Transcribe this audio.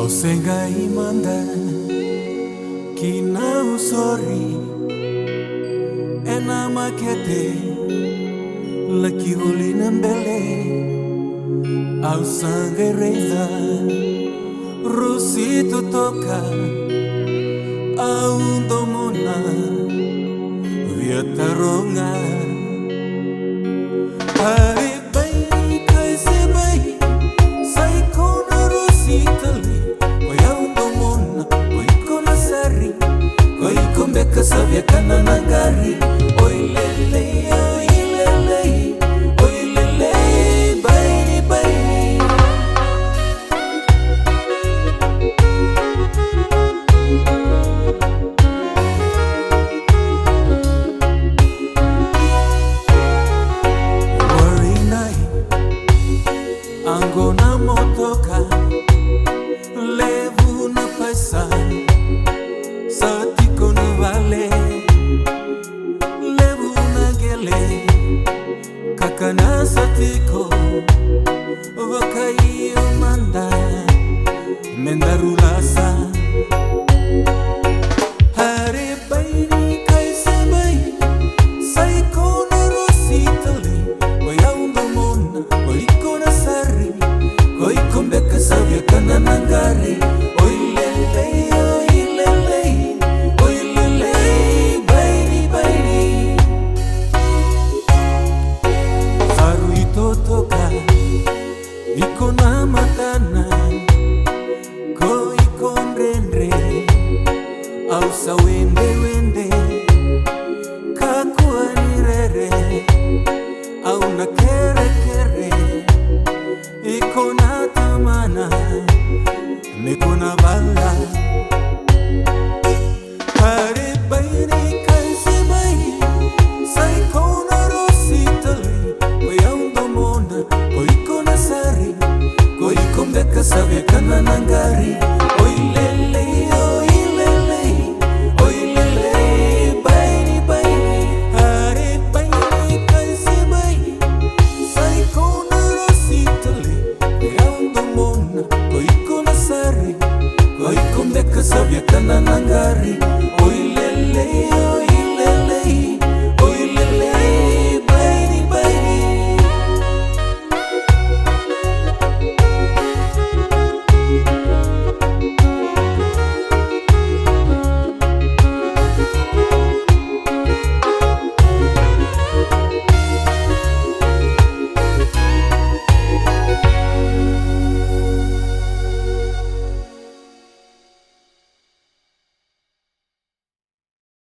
Osenga imanda kina usori ena makete laki hulina mbele au sangereza rusi tutoka au ndomona viataronga hari bai kaise bai sai kona rusi tali koya ndomona koikona sari koikombe kasavya kana nangari oilele oilele oilele bai bai Angona motoka levu na pesa satiko na vale levu na gele kakana satiko wakai manda mendarulasa hari baini kaise bai saiko na rositali wayaundo mona waikona sari koikombe kasavya kana nangari oilele oilele oilele baini baini saru itotoka ikona matana koikondrendre au sawende wende kakuanirere au na kere kere ikona tamana nikona bala hari baini kaise bai sai kona rositali koyaundo mona koikona sari koikombe kasavya kana nangari